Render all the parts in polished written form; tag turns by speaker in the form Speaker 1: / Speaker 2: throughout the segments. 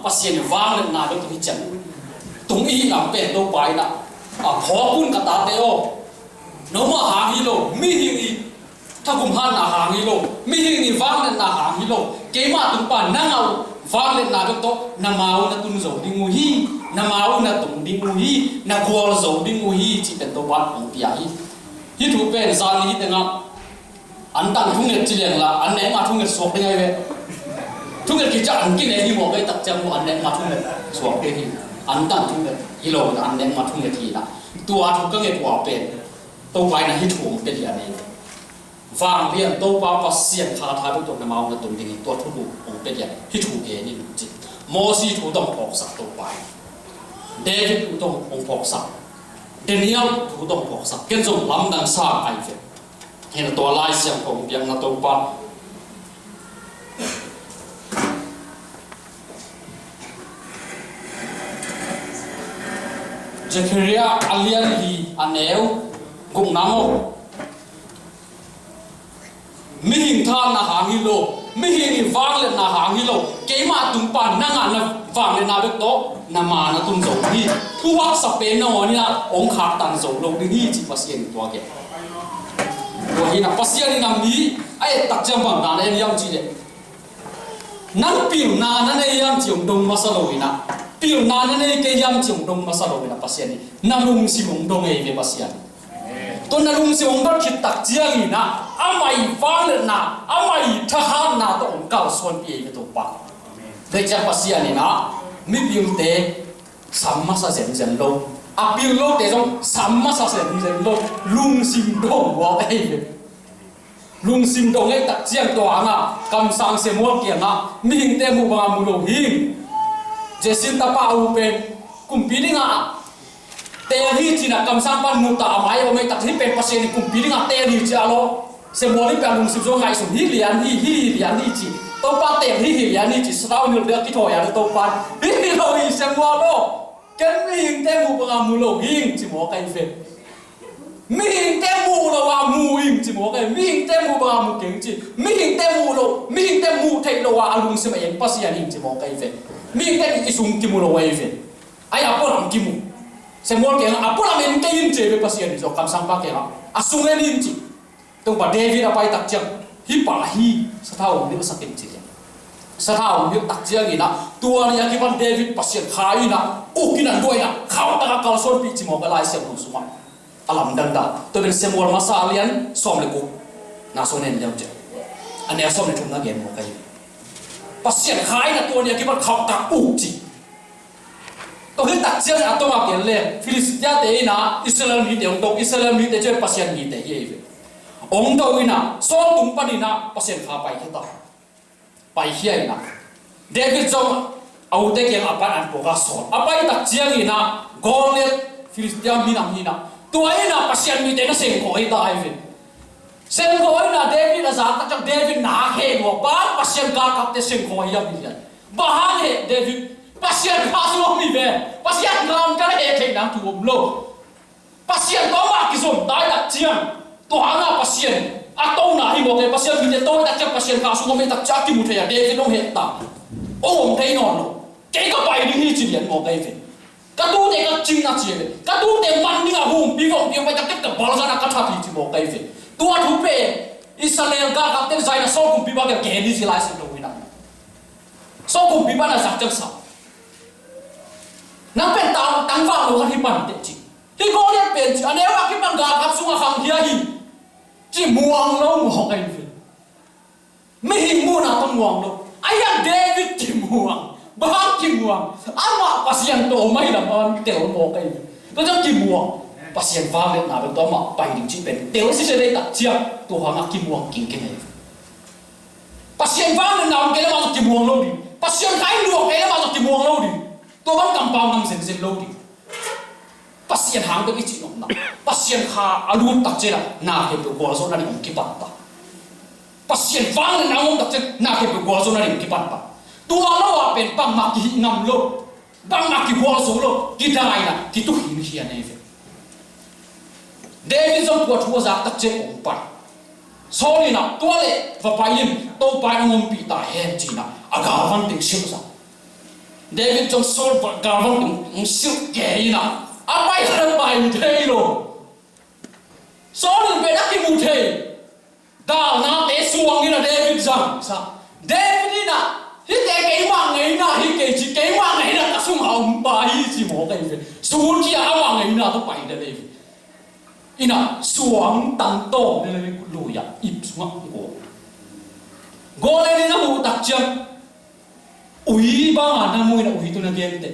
Speaker 1: pasien vang le na do tu chan tung i na pe do pai na pho kun ka ta te o no ma ha hi lo mi hi ni ta kum han na ha hi lo mi hi ni vang le na ha hi lo ke ma tung pa na ngau vang le na do to na mau na tun zo ding hi na mau na tung ding hi na gol zo ding hi chi pen do ban ong pia hi thu pen zan hi te nga an tang thung net chi leng la an ne ma thung net sok ding ai ve thung net ki cha an ki ne hi mo kai tak chang mo an ne ma thung net sok ke hi an tang thung net hi lo na an ne ma thung net hi na tua thu ka nge kwa pen to pai na hi thum pe dia ne vang lian to pa pa sian kha tha do na mau na tum ding to thu bu ong pe dia hi thu ke ni chi mo si thu dong pok sak to pai David thu dong ong pok sak Daniel thu dong pok sak ken zong lam dang sa ai ve hena to lai siang ong piang na to pa Zechariah alian hi aneu gung namo mi hình than na hang hi lo mi hình vang le na hang hi lo ke ma tung pa na nga na vang le na bek to na ma na tung zo hi thu hak sa pe no ni na ong khak tan zo lo ding hi chi pasien to ke to hi na pasien ni nam ni ai tak jam bang na ne yam chi le nang pil na na ne yam chi ong dong ma sa lo ina pil na na ne ke yam chi ong dong ma sa lo ina pasien ni na lung si ong dong e ve pasien to na lung si ong bar khit tak chiang ina amai vang le na amai tha han na to ong kal son pi ke to pa ve cha pasien ni na mi pil te samma sa zen lo a pil lo te jong samma sa zen lo lung sim dong wa ai lung sim dong ai tak chiang to anga kam sang se mo kia na mi hing te mu ba mu lo hing je sin ta pa u pen kum pi dinga te hi chi na kam sang pan mu ta mai o mai tak hi pen pasien kum pi dinga te hi cha lo se mo ni pa lung sim zo ngai sum hi lian hi chi to pa te hi lian hi chi sao ni de ki tho ya to pa hi lo hi se mo lo ken mi hing te mu ba mu lo hing chi mo kai fe mi hing te mu lo wa mu hing chi mo kai mi hing te mu ba mu keng chi mi hing te mu lo mi hing te mu thei lo wa alung sim en pasien hing chi mo kai fe mi hing te isung ki mu lo wai fe ai apo ram ki mu se mo ke apo ram en ke yin che be pasien zo kam sang pa ke ha asung en yin chi to ba David apai tak chang hi pa hi sa thau ni sa ken chi sa thau ni tak chiang ina tua ni ki ban David pasien khai na o kinan doi na khau ta ka sol pi chi mo ka lai se mu suma alam dang da to ben se mo ma sa lian som le ku na so nen jam che ane som le thum na gen mo kai pasien khai na tua ni ki ban khau ta u chi to hi tak chiang a to ma ken le Philistia te na Israel mi te ong to Israel mi te che pasien mi te ye ve ong do ina so tung pa ni na pasien kha pai ke ta pai hiai na David jong au te ke apan an po ga so apai tak chiang ina Goliath Philistia mi na hi na to ai na pasien mi te na seng ko ai ta ai ve seng ko ai na David za ta chak David na he go pa pasien ka kap te seng ko ai ya bi ya ba ha he David pasien kha so mi ve pasien ngam ka he thei nam tu om lo pasien to ma ki som dai tak chiang to anga pasien atau na hi mo ke pasien mi te to tak chak pasien kha so me tak chak ki mu the ya David no he ta om thei non lo ke ka pai ni hi chi lian mo kai ve ka tu te ka ching na chi ve ka tu te man ni ga hum pi vong pi ba tak ka bal sa na ka tha pi chi mo kai ve tu a thu pe Israel ka ka te zai na so kum pi ba ka ke ni si lai sin lo ina so kum pi ba na sak chak sa na pen ta tang wa lo hi pan te chi hi ko le pen chi ane wa ki pan ga kap sunga khang hia hi chi muang lo mo kai ve mi hi mu na ton muang lo aya David chi muang ba ki muang ama pasien to mai la ma tel mo kai to jang ki muang pasien va le na to ma pai ding chi pen tel si se le tak chia to ha ki muang king ke nei pasien va le na ke le ma ki muang lo di pasien kai lu ke le ma ki muang lo di to ban kam pau nam sen sen lo di pasien hang to ki chi no na pasien kha alu tak che la na ke to bo so na ni ki pa ta pasien va le na ngom tak che na ke to bo so na ni ki pa ta tua lo wa pen pang ma ki ngam lo bang ma ki bo so lo ki dai na ki tu hi ni hian nei ve David jong ko thua za tak che ong pa so ni na tua le va pa yin to pa ngom pi ta hen chi na aga van ting sim sa David trong Saul garvang tung siêu kẻ na apai harap pai thei lo Saul be dak ki mu thei da na te suang ina David jang sa David na hi te ke ma ngai na hi ke chi ke ma ngai na ta sung hau ba hi chi mo kai ve Saul ki a ma ngai na to pai da David ina suang tang to ne le lu ya ip sunga go le ni na mu tak chang ui ba na mu na ui tu na gen te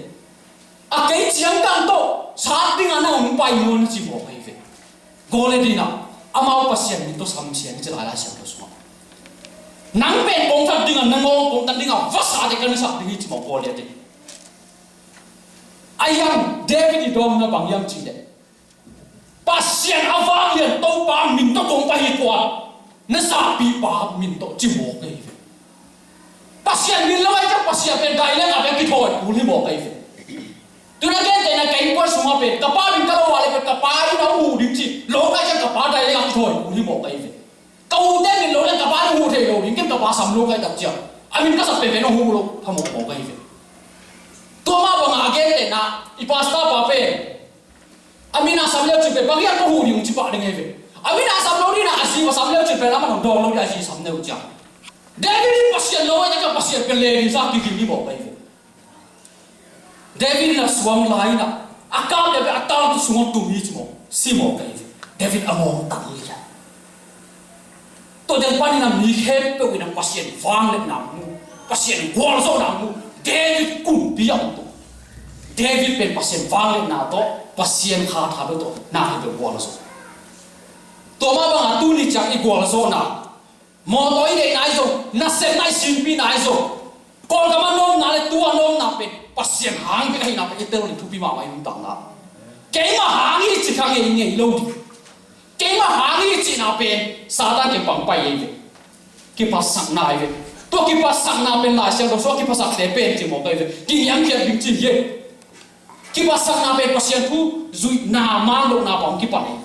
Speaker 1: a cái chiang kan to sa ting ana ong pai mon chi mo kai ve go le di na amao pasien ni to sam sian ni la la sian to so nang pen bong thap ding an ngong bong tan ding a va sa de kan sa ding chi mo go le de ayam David di dom na bang yam chi de pasien awang yen to pa min to kong pa hi kwa na sa pi pa min to chi mo kai ve pasien min lawai ja pasien pen dai le ka be ki thoi u li mo kai ve tu na gen te na kai ko suma pe ka pa bin ka lo wale pe ka pa i na u ding chi lo ka ja ka pa dai le ka thoi u li mo kai ve ka u te min lo le ka pa u the lo ding kem ka pa sam lo kai tak cha amin ka sa pe ve no hu lo ha mo mo kai ve to ma ba nga gen te na I pasta pa pe amina sam le chi pe ba ya ko hu ding chi pa ding ve amina sam lo ni na asi wa sam le chi pe la ma no do lo ya chi sam ne u cha David pasien lo ya ka pasien ke le ni sa ki ki ni mo kai ve David na suang lai na akal de akal tu suang tu mi mo si mo kai David among tang ya to den pani na mi khem pe wi na pasien wang le na mu pasien gol so na mu David kum bi yang to David pen pasien wang le na to pasien kha tha to na ha be gol so to ma ba tu ni chang I gol so na mo to I de nai so na sem nai sim pi nai so kol ka ma nom na le tua nom na pe pasien hang ke na pe tel ni thu pi ma mai um tang na ke ma hang I chi khang ye nge lo di ke ma hang I chi na pe satan ke pang pai ye ke pa sak na ye to ke pa sak na pe la sia do so ke pa sak te pe chi mo kai ve ki yang ke bing chi ye ke pa sak na pe pasien thu zui na ma lo na pang ki pa ni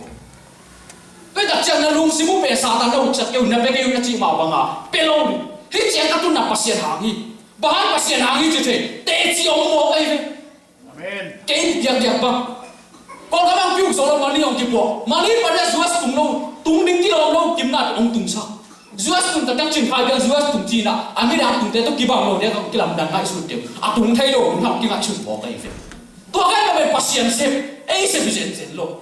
Speaker 1: pe da chang na lung simu pe satan do chat ke na pe ke na chi ma ba nga pe lo ni hi chang ka tu na pasien hang I bahan pasien hang I chi the te chi ong mo kai ve amen ke yang yang ba con các bạn kêu số là mani ông kịp bộ mani bây giờ US tung lâu tung đinh kia lâu kiếm nát ông tung sao US tung tất cả chuyện khai bên US tung chi na anh mới đang tung thế tôi kịp bằng lâu đấy không cái làm đàn ngay xuống tiền tung thay đổi không cái ngay xuống bỏ cái gì tôi cái là về pasien xem ấy xem chuyện lâu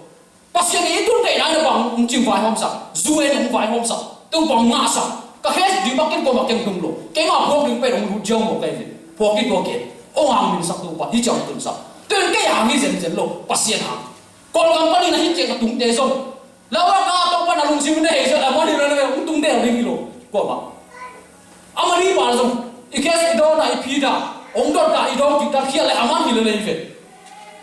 Speaker 1: pasien ấy tung cái này là bằng ông chim vài hôm sau US ông vài hôm sau tôi bằng ngã sau cái hết đi bắt cái con mặc cái tung lâu cái mà không đừng phải ông hút dâu một cái gì bỏ cái đồ kia ông hàng mình sắp tung bắt đi chọn tung sao tôi cái hàng ấy chuyện lâu pasien hàng Kalau company na hit ka tung te so lawa ka to pa na lung sim ne so amani na le tung te ring lo ko ba amani ba so ikes do na ipida ong do ta I do ki ta khia le amani le ve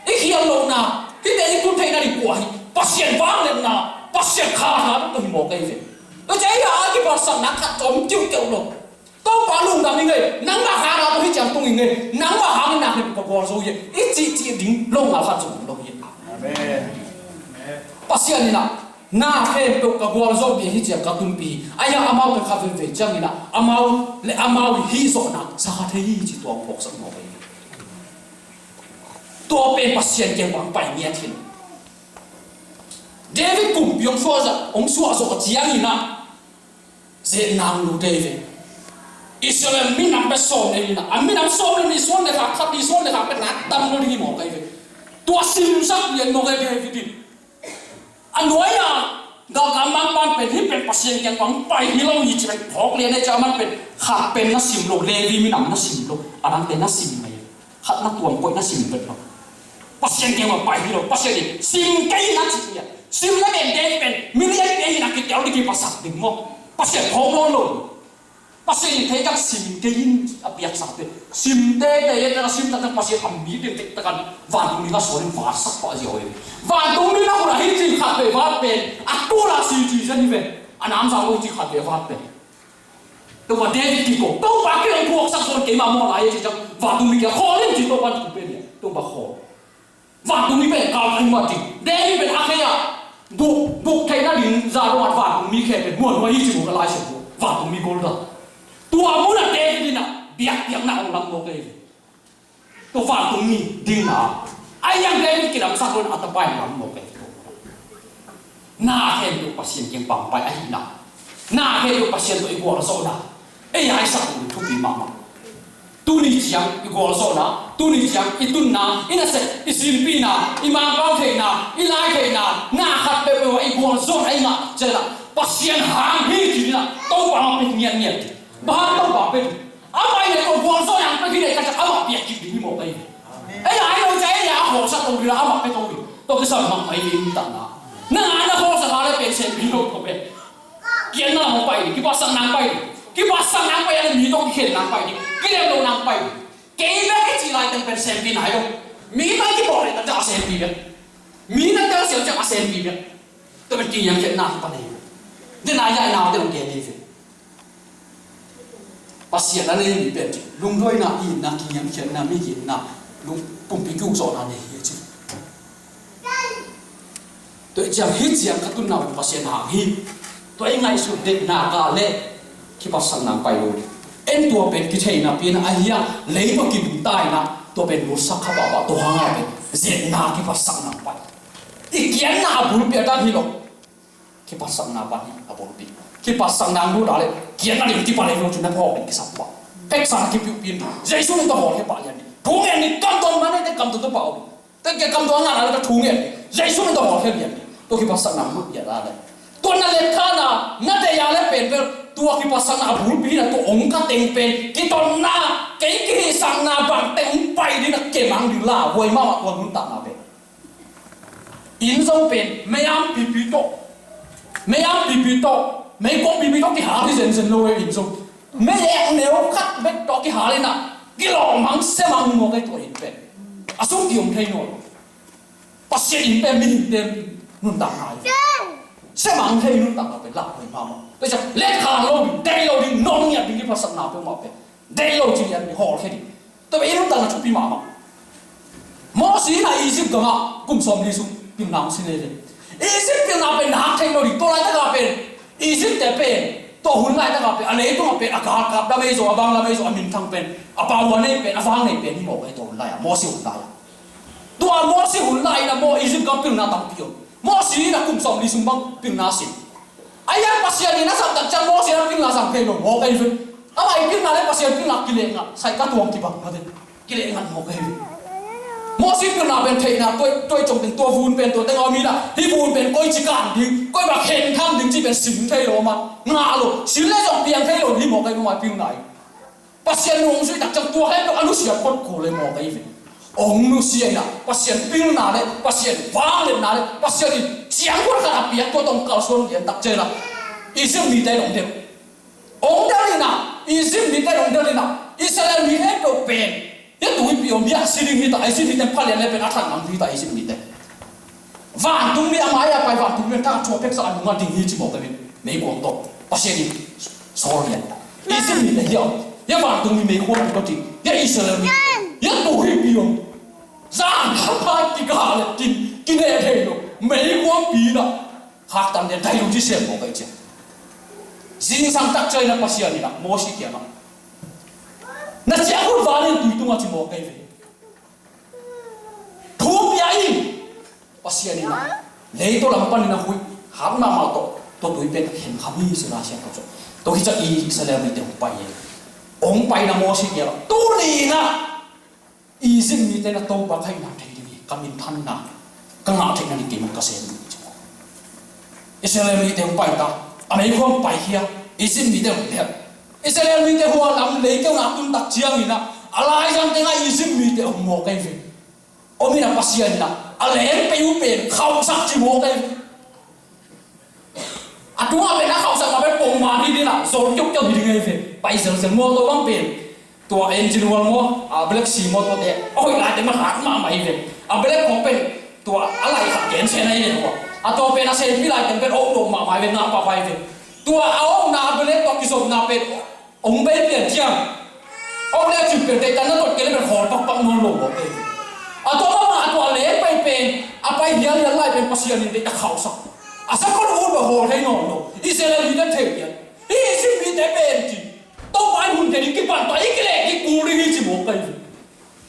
Speaker 1: ikhia lo na ki te ku thai na ri ko hi pasien wang le na pasien kha ha to mo kai ve to chai ya ki ba sang na khat chom chiu chiu lo to pa lung da ni ngai nang ba ha na to hi chang tung ngai nang ba ha na ni ko ko so ye I chi ding lo na khat chom lo ye pasien ni na fe to ka bol zo bi hi che ka tum pi aya amau ka kha ve chang ina amau hi zo na sa ha the hi chi to phok sa mo bai to pe pasien ke wang pai mia thin David kum yong so za ong so zo chiang ina ze nang lu David Israel min nam be so ne ina amin nam so ne so ne ka khat di so ne ka pe na tam no ri mo kai ve tua sim sak yen mo kai David anoi à gạo cam mang ban pen hi pen pasien yang wang pai hi lo hi chen phok le ne cha man pen kha pen na sim lo le vi mi nam na sim lo anang te na sim mai khat na tuam koi na sim bet lo pasien yang wang pai hi lo pasien ni sim kai na chi ya sim na ben de pen mi le ke na ki tel di ki pasak ding mo pasien phok lo pasien thấy các sim cái in apiak sak te sim te te ya sim ta pasien am bi de te kan van ni na so ni va sak pa ji oi van tung ni na ko hi chi khat pe va pe aku la si chi jan ve anam sa ko chi khat pe va pe to va David ki ko to ba ke ong buộc sak so ke ma mo la ye chi chang va tung ni ke kho len chi to ban ku pe ni to ba kho va tung ni pe ka anh ma ti David pe akhya bu thai na lin za ro va tung mi ke pe mo hi chi ko la shi va tung mi gol da tua mu na David na biak biak na ong lam mo ke to fa tung ni ding na ayang dai ki ram sak lon atapai mam mo ke na he lu pasien king pam pai ai na he lu pasien to igor so na ai ai sak lu thu pi mama tu ni chiang igor so na tu ni chiang itun na ina se isim pi na imang pang the na ilai the na khat pe pe igor so ai ma chela pasien hang hi ti na to pa pe nyen nyen ba to pa pe ai ne ko igor so yang pe ki ne ka cha ama pi ki ni mo pe ai ai lo chai ya ho sa to ri ama pe to ke sa ma mai ni ta na na ho sa ha le pe sen pi lo ko pe kian na mo pai ki pa sang nang pai ki pa sang nang pai ya mi to ki khen nang pai ki le lo nang pai ke ba ke chi lai tang per sen pi nai lo mi mai ki bo le ta ja sen pi be mi na ta se ja sen pi be to be ki yang ke na pa ne de na ya na de lo ke ni fe pasien na le ni pe lung roi na i na ki yang chen na mi ki na lung pum pi ku so na ne ye chi to ja hi chiang ka tu na pasien ha hi to ai ngai su de na ka le ki pa sang nang pai lo en tua pen ki thei na pin a hiya lei to ki du tai na to pen lu sak kha ba to ha nga pe zen na ki pa sang nang pai i kian na bul pe ta hi lo ki pa sang na ba ni a bul pi ki pa sang nang lu da le kian na ni ki pa le lo chu na pho pen ki sa pa pek sa ki pi pin jesu to ho ke pa yan ni thu nge ni kam to ma ne te kam to pa o te ke kam to nga na ta thu nge jesu to ho ke yan ni to ki pa sang nang lu ya da le to na le kha na na te ya le pen pe tua ki pasang na bul pi na to ong ka teng pen ki ton na ke ki sang na bang teng pai di na ke mang di la voi ma ma to nun ta na pe in song pen me am pi pi to me ko pi pi to ki ha di sen sen lo in song me ek neo khat be to ki ha le na ki lo mang se mang mo ke to in pen asung ki om thei no pasien in pen min tem nun ta na sẽ mang theo nó tặng về làm người mà bây giờ lấy hàng lô bị đây lô đi nông nghiệp đi phát sản nào phải mà phải đây lô chỉ nhận bị họ thế đi tôi bây giờ nó tặng là chụp bị mà mỗi gì là Egypt cơ mà cùng xóm đi xuống tìm nào xin lên Egypt tìm nào bên hàng theo lô đi tôi lại tất cả bên Egypt để bên tôi hun lại tất cả bên anh ấy tôi mà bên à cả cả đam mê rồi bang đam mê rồi mình thằng bên à baoวันnày bên à vang này bên đi một cái tôi hun lại à mỗi sự hun lại tôi mỗi sự hun lại là mỗi Egypt có tìm nào tặng phiếu mo si na kum som li sum bang ping na sin ayang pasien ni na sam tak chang mo si na ping na sam ke no mo kai fin amai ping na le pasien ping na ki le nga sai ka tuang ki bang na de ki le nga mo kai fin mo si ping na ben thei na toi chong ting to vun ben to teng ami na hi vun ben koi chi kan ding koi ba khen tham ding chi ben sim thei lo ma nga lo sin le jong piang thei lo hi mo kai mo ping nai pasien nong sui tak chang to hai lo anu sia pot ko le mo kai fin ông nu xia na pasien ping na le pasien wang le na le pasien ni chiang ko ka pia to tong kal son lian tak che la isim mi dai dong de ông da ni na isim mi dai dong de na israel mi he to pen ya tu pi om ya siling ni ta isim mi ten phal le pen athan ang ni ta isim mi de van tung mi amaya pai van tung mi ta cho pek sa an ma ding hi chi mo ka ni nei ko to pasien ni so lian isim mi de ya van tung mi me ko ko ti ya israel mi ya tu hi pi om giang thapa ki ga le ki ne thei lo mấy quan pi na khác tam den dai lu chi sem mo kai che jing sang tak choi na pasia ni na mo si kia na cha ko va le tu tu ma chi mo kai ve thu pi ai pasia ni na le to lam pan ni na hui ha na ma to tu pe ka hen khami se na sia ko to ki cha i sa le mi te pai ye ong pai na mo si kia tu ni na i sim mi te na to ba khai na thei ni kamin than na ka nga thei na ni ki man ka sen Israel mi te pai ta amei khom pai hia isim mi te pe Israel mi te ho lam le ke na tun tak chiang ina alai jang te nga isim mi te mo kai ve o mi na pasia ni na ale pe u pe khau sak chi mo kai atunga pe na khau sak ma pe pong ma ni na zor chok chok ni ngai ve pai sel sel mo to bang pe tua engine wal mo a black sea mo to te oi la te ma hat ma mai ve a black ko pe tua alai kha gen se na ni ko atau pena saya bilang tempat orang mak mai na apa pai tua awak na boleh to kisah na pet ông bé tiền chiang ông lẽ chụp tiền tay nó tốt cái này khó tóc băng non lỗ cái atau mà atau lẽ pai pen apa dia lại pen pasien ini tak khảo sắc asal kau udah bahor hay non lo Israel ini tak thèm ya ini sih ini pen ti tao mai hun jadi kipan tao ini lẽ cái curi ini sih mau cái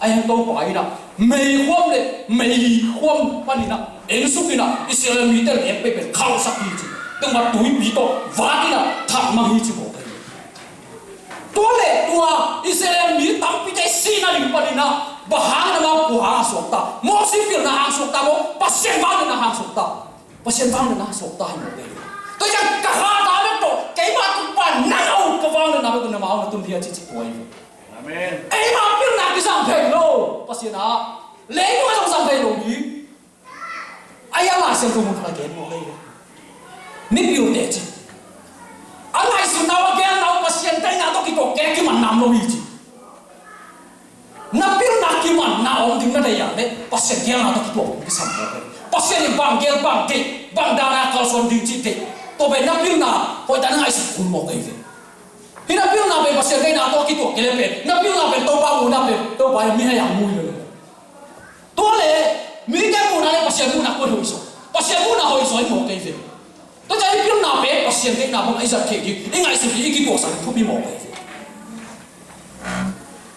Speaker 1: ai to pai na mei khom le mei khom panina en sukina Israel mi tel ek pe pen khau sak hi chi tung ma tui pi to vakina thak ma hi chi mo kai to le tua Israel mi tam pi te sina ling panina bahang na ma ku hang sok ta mo si pil na hang sok ta mo pasien bang na hang sok ta pasien bang na sok ta hi mo kai to jang ka ha ta le to kai ma tu pan na au ka wang na ma ku na ma na tum thia chi chi koi amen ai ma pil na ki sang phei lo pasien a le ko ma sang phei lo ni ai ya la sen ko mo ka gen mo kai ni pil te chi alai su na wa gen na pasien tai na to ki to ke ki man nam lo hi chi na pil na ki man na om ding na dai ya le pasien gen na to ki to ki sam mo kai pasien bang gel bang ke bang da na ka son ding chi te to be na pil na hoi ta na ai su kun mo kai ve hina pil na be pasien kai na to ki to ke le pe na pil na be to ba mu na be to ba mi ha yang mu le to le mi ke mu na le pasien mu na ko hoi so pasien mu na hoi so mo kai ve to jai pil na be pasien kai na bang ai sa ke ki ngai su ki to sa thu bi mo kai ve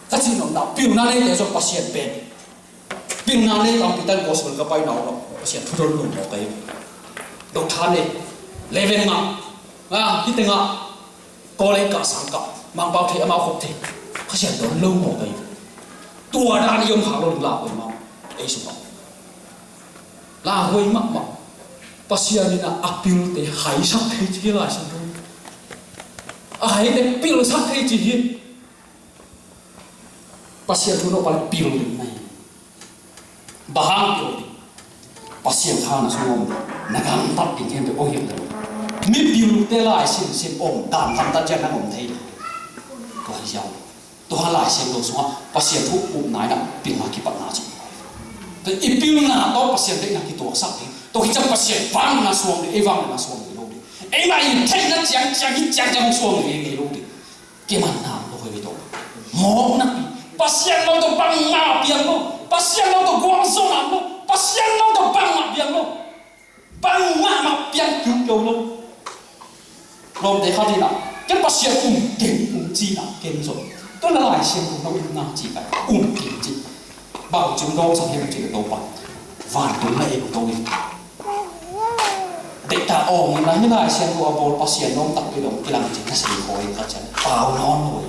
Speaker 1: ta chi no na pil na le le so pasien be pil na le tam pitan ko so ka pai na no pasien thu ron lu mo kai dok than le leven nga hi te nga có lấy cả sáng cả mang bao thế mau không thể có sẽ đón lâu một cái tua ra đi ông khảo là hồi mau ấy số là hồi mắc mà pasien là apil để hải sắc thế chứ là sao thôi hải để pil sắc thế chứ hiền pasien thu nó phải pil này bahang pil pasien khăn xuống nagang tắt tiếng khen về ô hiểm rồi mi pil te lai sin om dan tham ta chen na om thei ko hi yau to ha lai sin do so pasien thu nai na pil ma ki pa na chi to I pil na to pasien de na ki to sak thi to hi chang pasien wang na suang de wang na suang de lo de ai ma in thei na chang suang de lo de ke man na lo hoi to mo na pasien lo to bang ma piang lo pasien lo to guang so na lo pasien lo to bang ma piang lo bang ma piang tu lo lom để khai na cái pasien kinh chi na kinh rồi tôi là lại xem cũng đâu na chi phải kinh chi bảo chúng đâu sang hiện chỉ đâu bạn vạn tuần này của tôi để ta mình nói như này xem của bộ pasien nó tập cái đồng cái làm chính là sự hồi các chân bao non rồi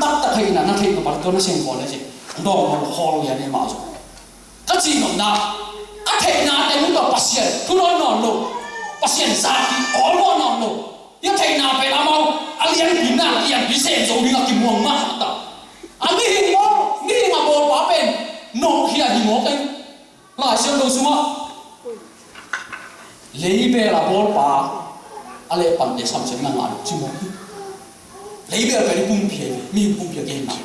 Speaker 1: tắt hay là nó thấy của bạn tôi nó xem hồi là gì đó nó hol liền này mà rồi cái gì nó na thể na để muốn tập pasien cứ nói non luôn pasien zaki all no no ya thei na pe amau alian bina alian bisen zo dinga ki muang ma ta ami hi mo ni ma bo pa pen no khia hi mo kai la sion do suma lei be la bol pa ale pan de sam chen nga chi mo lei be pe ni pum phe mi pum phe gen na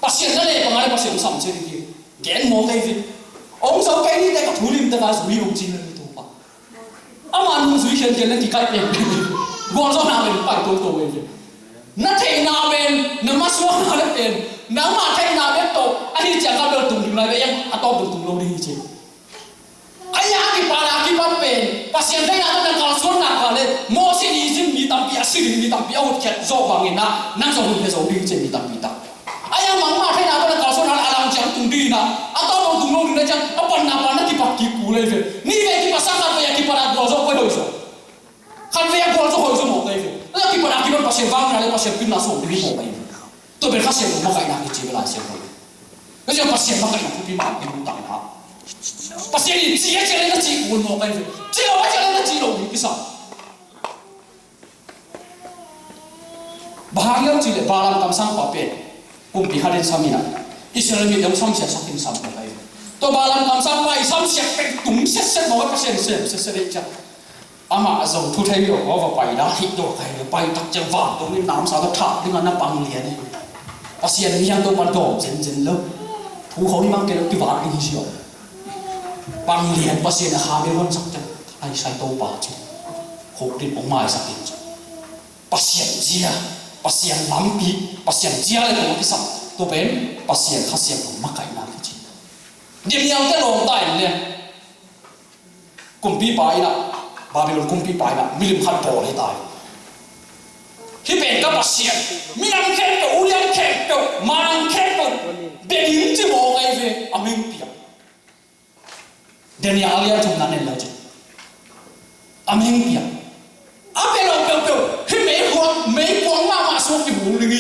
Speaker 1: pasien na le pa ngale pasien sam chen ki gen mo kai vi ông sao cái ni de ka thulim ta ga zui ông chin ama nung zui khen khen na ki kai pe gol zo na ben pai to we na thei na ben na ma suang na le pen na ma thei na ben to ani cha ka be tung lai be yang ato bu tung lo di che aya ki para ki pan pen pasien thei na na ka suang na ka le mo si ni jim mi tam pi asiri mi tam pi au khet zo bang na nang zo hu pe zo di che mi tam pi ta aya mang ma thei na na ka suang na alang chang tung di na ato bu tung lo di na chang apan na ti pa ki ku le ve ni ve ki pa sa ka pe ki para go zo ko do zo kan ve go zo ho zo mo kai ve la ki para ki pa pasien vang na le pasien pin na so di mo kai to be pasien mo kai na ki chi la sien ko le jo pasien ma kai na pi ma ki mu ta na pasien ni chi ye che le na chi ku mo kai ve chi lo wa che le na chi lo ki sa bahang chi le balam kam sang pa pe kum pi harin samina Israel mi dam sam sia sakin sam pa kai to balam kam sang pai sam sia pe tum se mo pasien se le cha ama azong thu thei yo wa pai da hi do kai pai tak chang wa to ni nam sa ta tha ni na pang lian ni pasien ni yang to man do jen lo thu ho ni mang ke ki wa ni hi yo pang lian pasien ha be hon sak cha ai sai to pa chu ho tin ong mai sak in pasien jia pasien lampi pasien jia le ko ki sam to ben pasien khasian ma kai na ki chi điểm yang te long tai ne kum pi pai na Babylon kumpi pai na milim khat po le tai khi bên các bác sĩ mi làm khen đồ ulian khen đồ mang khen đồ để những chỉ bộ cái về mình bịa để nhà alia chúng ta nên là gì mình bịa bên lòng bèo khi mấy quăng mà xuống cái bộ lưng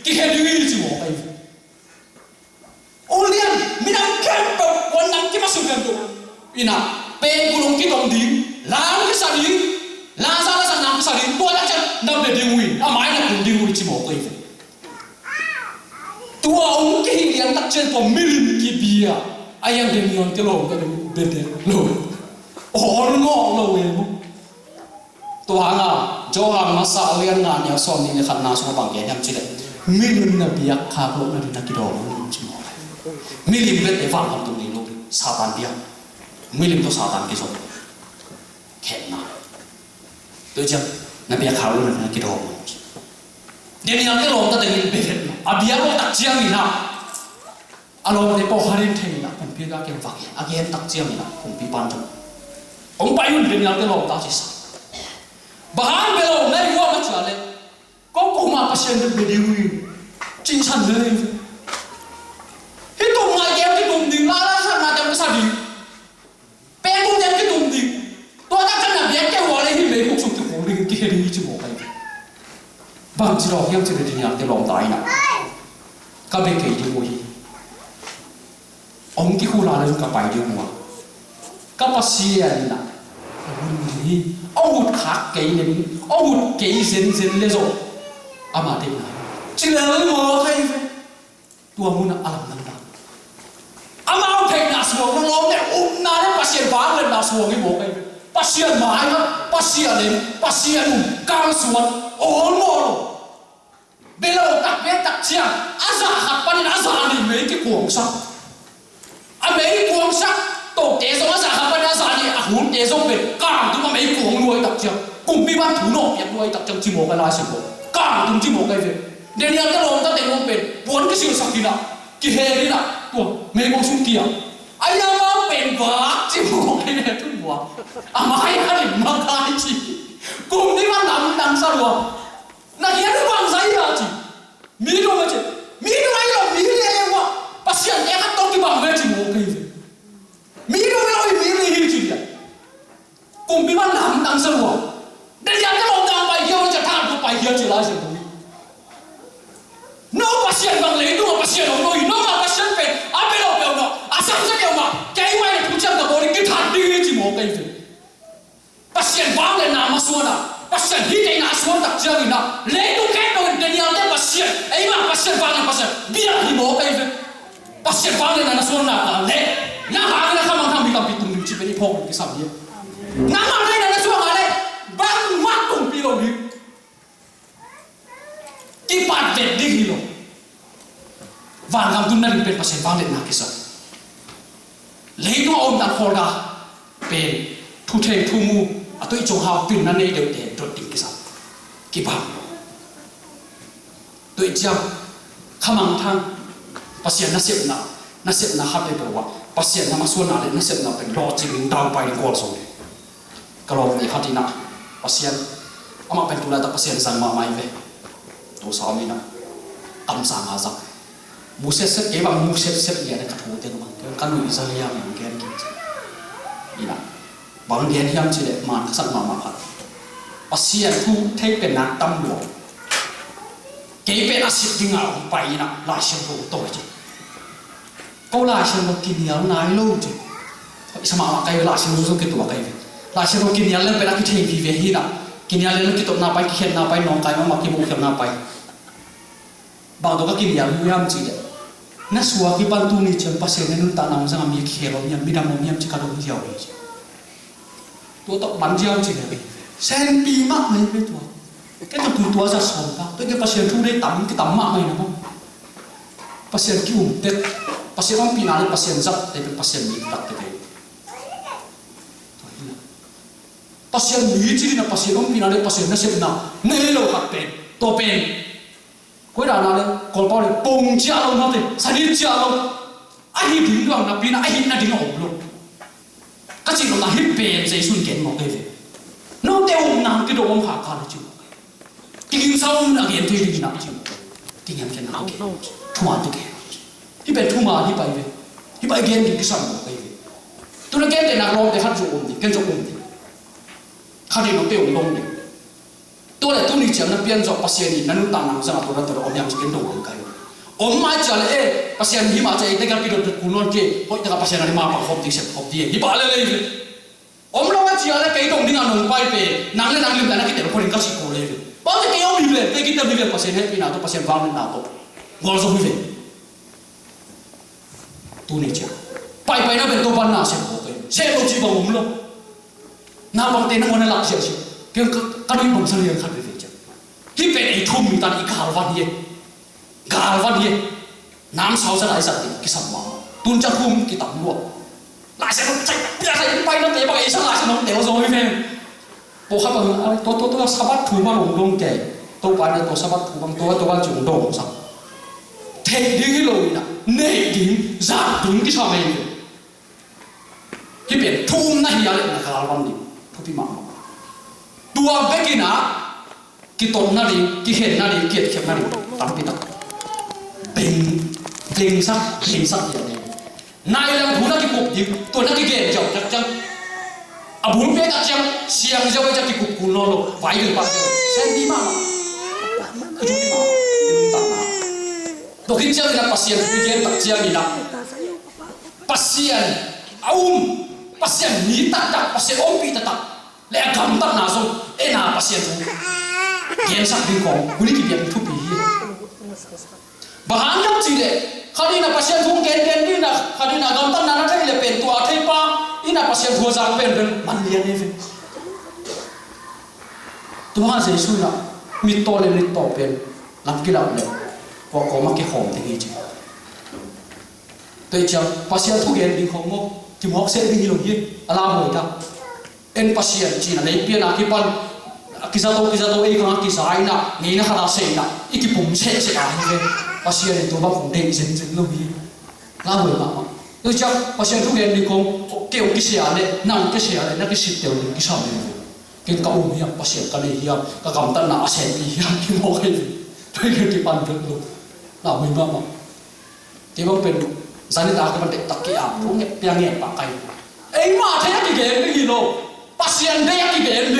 Speaker 1: cái khen lưng chỉ bộ cái về ulian mi làm khen đồ quăng nắm cái mà xuống khen đồ ina bên gulung cái đồng đi làm cái sao đi làm sao là làm cái sao đi tôi đã chân nằm để đi ngồi mãi là cùng đi ngồi chỉ bộ cái về tua ông cái hiện tại trên phòng milim cái bia ai yang đem nhon cái lồng cái bên đây lồng ổn ngọ lồng em tua hàng à cho hàng mà sao liền ngàn nhau son đi khăn nào xong bằng cái em chỉ đấy milim là bia khác lồng là đi nãy cái đồ chỉ mỏ milim bên để vang học tụi mình lồng satan bia milim to satan cái số kẹt nào tôi chưa nãy bia khác lồng là cái đồ nên yang cái lồng ta từng bị abia ko tak chiang ina alom de po harin thei na pum pi ga ke vak again tak chiang ina pum pi pan thum ong pai un den yang te lo ta chi sa bahan be lo nai wa ma cha le ko ma pasien de be di wi chin san le hi tum ma ge ki tum ding la san na de sa di pe tum de ki tum ding to ta kan na be ke wa le hi le ko su ti ko ri ki he ri chi mo kai bang chi ro hiam chi de yang te lo tai na các bên kể đi ngồi ông cái khu là chúng ta bài đi ngồi các bác sĩ là ông một khác cái này ông một cái dân lên rồi à mà thế này chỉ là người ngồi hay vậy tua muốn làm năng động à mà ông thấy là số nó lom này na đấy bác sĩ vắng lên là số cái bộ cái bác sĩ mãi đó bác sĩ lên bác sĩ luôn cao xuống ổn rồi bây giờ đặc biệt đặc chiang asa hạt pan na asa ni mấy cái cuồng sắc mấy cái cuồng sắc tổ tế giống asa hạt pan asa ni hun tế giống về càng tụi mấy cuồng nuôi đặc chiang cùng bi ban thủ nọ việc nuôi đặc chiang chỉ một cái lai sự càng tụi chỉ một cái về để nhà cái lồng ta để lồng về bốn cái siêu sắc đi nào cái hè đi nào tụi mấy con sung kia ai mà bền vả chỉ một cái này thôi mà mà hay cái mà cái gì cùng đi ban làm đằng sau rồi na kia nó bằng giấy à chị mi đâu mà chị mi đâu ai làm mi đây em quá bác sĩ anh em tôi cái bằng về chị một cái gì mi đâu mà nói mi này hi chị cùng mi ban làm đằng sau rồi để nhà cái lòng đang bài kia cho thằng tôi bài kia chỉ là gì thôi nó bác sĩ bằng lấy đâu bác sĩ nó nói nó mà bác sĩ về à bây giờ nó à sao sẽ kiểu mà cái máy này cũng chẳng được body cái thằng đi chỉ một cái gì bác sĩ vắng lên nào mà xuống nào pasien hidai na suam tak jang ina le tu kai to de niang de pasien ai ma pasien vang pasien biar hi mo kai ve pasien vang na suam na le na ha na khamang tham bi tam pi tung chi be phok ki sam ye na ma dai na suam ale bang ma tung pi lo ni ki pat de di hi lo van gam tun na ri pe pasien vang na ki sa le no om dan khol da pe thu the thu mu tôi trồng hào tiền nan này đều để đột đỉnh cái sao cái bảo tôi chăm khamang thang pasien na sep na hấp để bảo pasien na masuk na để na sep naเป็น lo chỉ mình đau bay đi qua rồi cái lo này hati na pasien amaเป็น tu la ta pasien sang ma mai về tu sao mi na am sang ha sang mu set cái bằng mu set ya na thu te ma kan lu isa ya mi cái ina bằng điện hiểm chỉ để mà sắc mà phát, pasien thu thấyเป็นนักตำรวจเก็บเป็นอาชีพที่งาไปนะลายเชียงโรตัวจีก็ลายเชียงโรกินยานายลูจีสมัครมาใครลายเชียงโรสุกิตัวใครลายเชียงโรกินยาเล่นเป็นนักที่ทีวีฮีนะกินยาเล่นกิตัวนาไปเขียนนาไปน้องใครมากินมุกเขียนนาไปบางตัวก็กินยาลูยามจีเดนั่นสัวกิปันตุนี่เชื่อ pasien นั่นตาหนังสังมีเขียนมีมีดำมีมีจิกาโดนเที่ยวเลยตัวตกมันเจียวจีเลยเซนปีมากเลยไปตัวแค่ตัวจะสอนครับตัวแก pasien ทุกได้ต่ำที่ต่ำมากเลยนะพ่อ pasien คิวเด็ด pasien ต้องปีนาเลย pasien จับแต่เป็น pasien มีตัดไปเลย pasien มีจีน่ะ pasien ต้องปีนาเลย pasien นั่นเสียนะเนโลหักเป็นตัวเป็นคุยด่านาเลยกอลปอเลยปงเจ้าเราหน้าเด็สนิทเจ้าเราไอ้หินดวงนับปีนะไอ้หินน่ะดิ่งออกลงก็จริงเราหฮิปเป็นใจสุนเก่งมากเลยน้องเต้าหนังที่โดนขาดเลยจู่ kinh sau là cái thì đi nào chứ kinh nghiệm cái nào cái thu mà tôi cái thì bên thu mà thì bài game thì cái sao mà cái tôi nói game để nào lo để phát dụng thì cái dụng thì khai đi nó tiêu đông đi tôi lại tôi đi chợ nó biến cho pasien đi nó tăng năng sang tôi đã ông nhắm cái đồ cái ông mai chợ lại pasien hi mà chạy cái cái đồ cuốn non kia hội cái pasien này mà bằng học thì sẽ học đi hi bảo lại ông lo chợ lại cái đồng đi ngang nông bay về năng lên là cái tiền của mình cái gì cũng lấy bao giờ cái ông đi về cái kita đi về pasien hết thì nào tôi pasien vang lên nào tôi ngồi rồi về tôi đi chợ bay nó bên tôi ban nào sẽ đâu chỉ bằng ông lo nào bằng tiền nó ngon là gì cái đi bằng sang liền khác về chợ khi về ấy thùng mình ta đi gào văn hiền nam sau sẽ lại giật cái sầm mỏ tuôn chắc thùng cái tẩm luộc lại sẽ chạy bay nó té bằng ấy sao lại sẽ nó té rồi về bộ khác bằng tôi sao bắt thùng mà lồng kẻ tôi bán được tôi sao bắt thùng bằng tôi bán chủng đồ sao thế đi cái lối nè nề tiếng giảm đúng cái sao này cái biển thùng này là gào văn đi thôi bị mỏng tua bé kia nè cái tôm nó đi cái hệt nó đi kiệt nó đi tắm bị tắm tình sắc gì này nay làm thú nó cái cục gì tôi nó cái ghẻ chọc chắc chắn bốn bé chắc chắn xiang cho bây giờ cái cục cuốn nó vài người bạn xem đi mà cái chú đi mà tạm mà tôi khi chơi là pasien cái game tập chơi gì đó pasien pasien ni tak pasien bị tak lẽ cầm tắt nào rồi nào pasien chú game sắc đi còn quý cái việc thu bì bahan yang cile, kali na pasien thung gen ni na, kali na gamtan na thay le pen tua thay pa, ina pasien thua zang pen manlian ni pen. Tuhan Yesus na, mito pen, lam kila le, ko mak ke hom te gi. Toi chang pasien thu gen ding khom mo, ki mok se ding long hi, ala hoi ta. En pasien chi na le pian a ki pan kizato ei kang ki sai na, ni na khara se na, iki pum se a hi pasien itu bang kong deng jen lebih lalu lama. Itu cak pasien tu gen di kong keu kisian le, nang kisian le, nak kisip teu le kisah le. Ken kau yang pasien kali yang kakam tan na asen yang kimo kai. Tu gen di panjang tu. Lalu lama. Tiba pen zani tak akan tak kia, pun yang pakai. Ma thay ki gen di lo. Pasien dia ki gen di.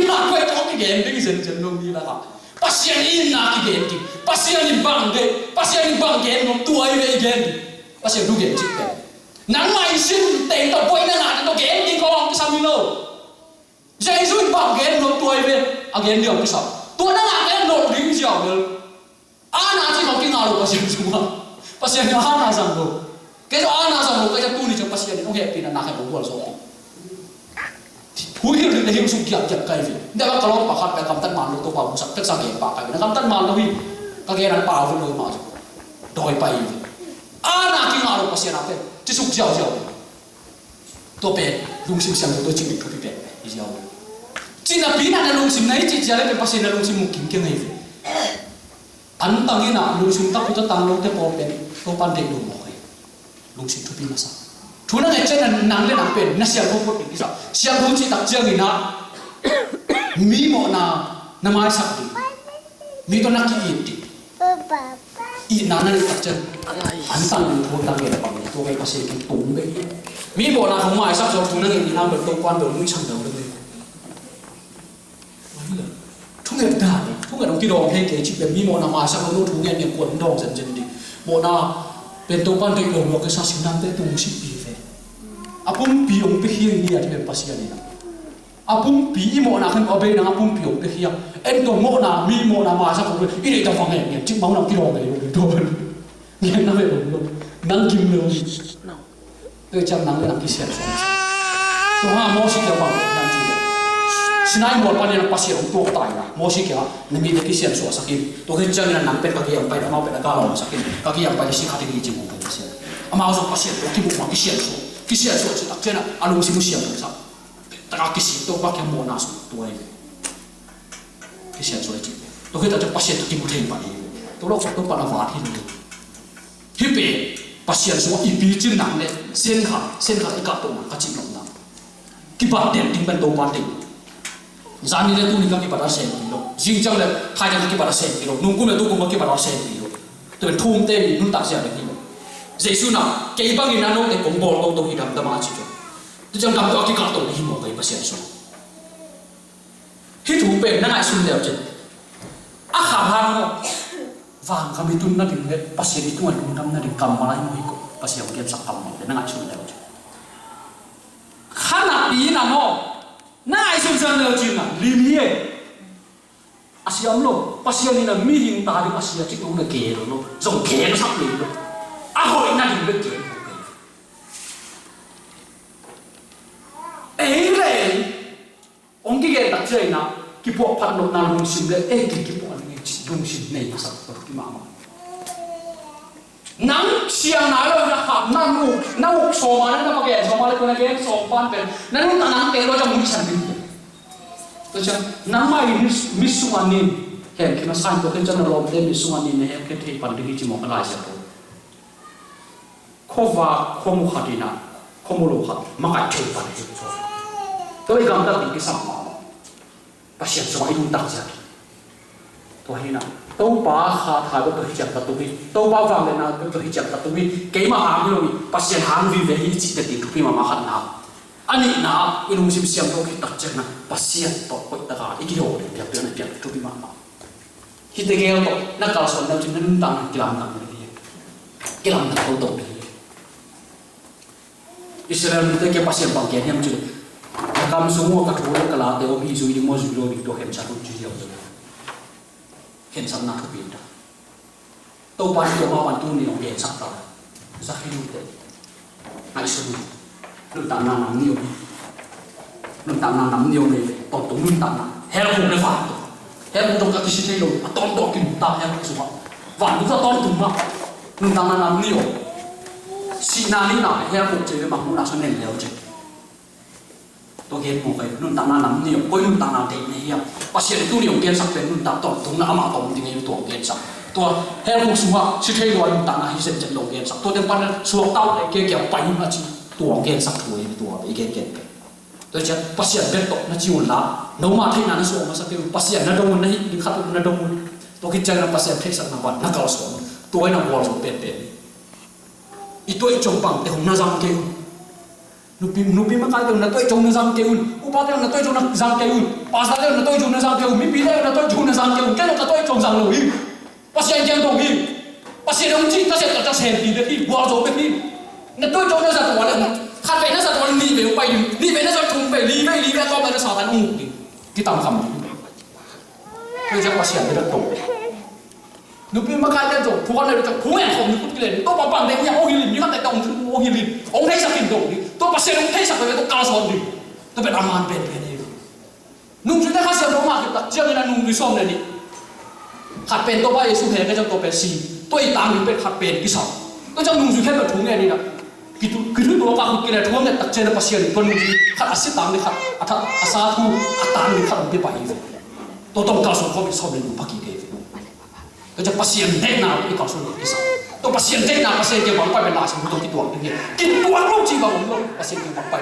Speaker 1: Ma kau tak ki gen di jen long ni lah. Pasien ini nak igen, pasien ini bang gen, nom tua ini gen, pasien tu gen cik. Nang mai sin teng tak boleh nak tu gen di kong kisah milo. Jadi tu bang gen, nom tua ini, agen dia kisah. Tu nak gen nom ring jauh le. Anak cik kau kingalu pasien semua, pasien yang anak sanggup. Kalau anak sanggup, kalau tu ni cak pasien ni, okey, pina nak berbual soal. Hui hiu hiu sung kiat kai vi. Nda kalau pakat pe kam tan man lo to pa sak tek sang ye pa kai. Na kam tan man lo hi ka ge ran pa vu lo ma. Doi pai vi. Ana ki ngaro pasien ape. Ti suk jiao jiao. To pe lung sim siang to ching thu pi pe. I jiao. Chin na pi na lung sim nai chi jia le pe pasien na lung sim mu king ke ngai vi. An tang ina lung sim ta pu ta tang lo te po pe. To pan de lu mo kai. Lung sim thu pi ma sa. Thu na ngai chen nang le nang pen na siang ko pi sa. Siang thu chi tak jiang ina. Mi mo na mai sak di. Mi to nak ki ti. I na tak chen. An tang lu thu tang ge pang to kai pasien ki tung ge. Mi mo na không mai sak so thu na ngai ina ba to quan do lu chang do le. Thu ngai da. Thu ngai dong ki dong he ke chi be mi mo na mai sak lu thu ngai ni kon dong chen chen di. Mo naเป็นตัวปั้นเด็กหลงเราก็สร้างสิ่งนั้นได้ตรงสิบปีเลยอาปุ่มปีองไปเฮียนี่อาจจะเป็นภาษาเนี่ยอาปุ่มปีอีโมนาขึ้นเอาไปนะอาปุ่มปีองไปเฮียเอ็นตัวโมนามีโมนามาสักคนเลยอีเด็กจะฟังเนี่ยจิ๊บบ้างน้ำกิโลเลยตัวมันเนี่ยนั่งเลยนั่งกินเลยตัวจำนั่งเลยนั่งกินเสียตัวห้าโมสิเกี่ยวกับนั่งกินสินายหมดปันเนี่ยภาษาของตัวตายนะโมสิเกี่ยวนี่มีเด็กกินเสียสักกินตัวที่จังเนี่ยนั่งเป็นกะเกียงไปแล้วมาเป็นกะลาสักกินกะเกียงไปที่สิขาดที่จิ๋วไปเสียอามาเอาภาษาตัวที่บุกมากินเสียสุดตักเจนะอารมณ์สิมุเสียเลยสักแต่ก็กินตัวว่าแค่โมนาสุดตัวเองกินเสียสุดจิ๋วตัวที่จะภาษาตัวที่บุกเทนไปตัวเราตัวปนาวาที่นี่ที่เป็นภาษาสุดอีปีจินนั่งเนี่ยเส้นขาอีกตัวนั่งก็จิ๋วนั่งกิบาดเด่นทิ้งเป็นตัวบาดเด่นจานี่เลยตัวนี้ก็กิบาดเส้นนี่หรอก jing le khai jang ki bara sen pilo nung kum le tu kum ki bara sen pilo to thum te ni nun ta sia le ki jesu na ke bang ina no te kong bol to hi dam da ma chi tu jang dam to ki ka to hi mo kai pasien so hi thu pe na ngai sun le chen a kha ha no vang kami tun na din le pasien itu an dam na din kam ma mo hi ko pasien kem sak kam mo na ngai sun le chen khana pi na no na ngai sun san le chen na lim hi asiam lo pasien ni na mi hing ta di pasien chi tu na ke lo zong ke no sak le lo a hoi na din le chen ông kia cái đặc trưng nào cái bộ phận nội nào lùng xìm đấy cái bộ này lùng xìm này là sao cái mà nắng xiang nào rồi là hạt nang ngục sổ mà nó mà cái sổ mà cái này sổ pan bên nó lúc nắng cái đó cho mình chẳng biết tôi chẳng nắng mai mi sung anh nín hẹn khi mà sang tôi cái chân nó lom lên mi sung anh nín này hẹn cái thấy pan đi chỉ một cái lại sao khó và khó mua hạt đi nào khó mua lúa hạt mà cái chơi pan đi thôi tôi cảm thấy cái sao mà pasien semua itu tak jadi. Tuh hina. Tau ba kha tha ko hijab ta tu bi. Tau ba wang le na ko hijab ta tu bi. Ke ma ha lo bi pasien hang vi ve hi chi te ti tu pi ma ma khat na. Ani na inum sim siam ko ki tak chen na pasien to ko ta ga iki ho le ya tu na pia tu pi ma ma. Hi te ge to na ka son na chin nan tang ki lam na ni. Ki lam na to to bi. Israel ni te ke pasien bang ke hem chu kami semua ketua kelah teom isu ini mau jual di doa satu jual tu, sana tu pindah. Tahu pasti dia mau bantu ni orang sakta, sakit itu. Nak isu lu tak nanam ni ni, tonton lu tak nanam. Helm boleh faham tu, helm tu kat sini tu, tonton kita helm semua. Wan tu tonton mah, lu tak nanam ni. Si nani nak helm je memang mula senang dia je. Tôi nghe một cái luôn tăng nằm nhiều, coi luôn tăng nào thì này pasien itu nhiều kiến sắc bên luôn tăng tổng thống là ama tổng thì ngay tổng kiến sắc, tôi hay là một số họ chỉ thấy luôn tăng nào hiện trên tổng kiến sắc, tôi đem ban số tao để kia kiểu bảy mà chỉ tổng kiến sắc thôi tổng cái kiến tôi chắc pasien bên tổng nó chịu lá, nếu mà thấy là nó số mà sắc cái pasien nó đông này đi khát nó đông, tôi khi chơi là pasien thấy sắc nó bận nó cao số, tôi nó bỏ số bên itu trồng bằng để không nó răng kêu nupi makai tu na toi jong na zam keun upa tu na toi jong na zam keun pas tu na toi jong na zam keun mi pi tu na toi jong na zam keun cái nó toi jong zam loi pasien jang dong hi pasien dong chi ta sẽ ta sen pi de hi wa zo be hi na toi jong na za tu la khat ve na za tu ni ve pai ni ve na za chung ve li ve ko ma na sa tan ung ki tam kham tôiจะpasien de to nupi makai tu phu kan de phu en khom ni kut kile to pa pang de nya o hi lim ni kan de tong o hi lim ong thấy sakin dong ni tôi pasien ông thấy sao vậy tôi cao son đi tôi phải aman bên này nung chúng ta khai xem đâu mà cái đặc trưng là nung đi xong này đi hạt bên tôi bao nhiêu cái trong tôi bên xì tôi tạm đi bên hạt bên cái sao tôi trong nung chúng ta thùng này đi nè cái thứ tôi vào cái này thùng này đặc trưng là pasien con nung hạt asit tạm đi hạt asa thu tạm đi hạt bị bảy tôiต้องcao son không bị xong này nung pagi deh tôi cho pasien đấy nào cái cao son cái sao tôi pasien đấy nào pasien cái bang phải bên nào xem tôi cái tuang cái tuang lúc chỉ bằng lúc pasien cái bang phải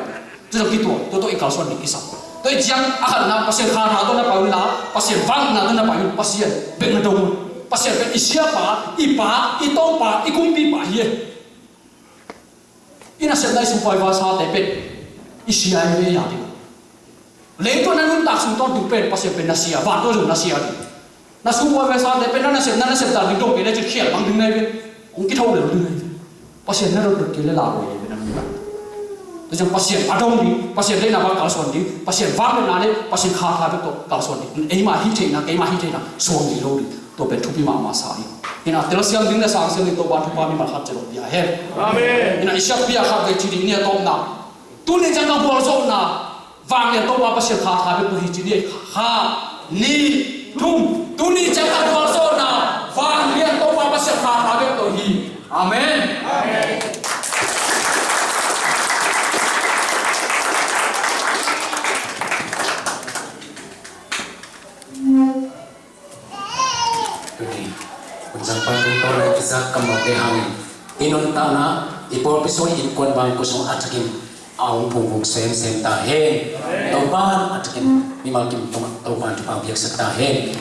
Speaker 1: 这种gitu, tôi ikal suan di kisah. Tôi jangan akan na pasien khana tu na paun la, pasien vang na tu na paun pasien ben na dong, pasien ben isia pa, ipa, itong pa, ikumpi pa hiye. Ina sen dai supaya bahasa tepet isia ini ya. Lepas na nun tak suntor tu pen pasien ben nasia, vang tu jom nasia. Na supaya bahasa tepet na sen tar di dong kena cek khial bang ding nai ben, ong kita boleh ding nai. Pasien na ro kele la boleh ben na. Jadi pasien adong di, pasien lain apa kalson di, pasien vang na le, pasien khah khah tu kalson di. Ini mah hit na, ini mah hit na, suang di lo di, tu betul pi mama sari. Ina terus yang dingin sang sang itu bantu kami mahat jeruk dia. Amin. Ina isyak biar khah ke ciri ni atom na, tu ni jangan bolson na, vang ni tu apa pasien khah khah tu hit ciri ha ni tum, tu ni jangan bolson na, vang ni tu apa pasien khah khah tu hit. Amin. Amin.
Speaker 2: Sampai kita bisa kembali hari inon tanah ipol pisoi ikon bang kusung atakin aung punggung sen sen tahe toban atakin mi mal kim tong man tu pa biak sakta hen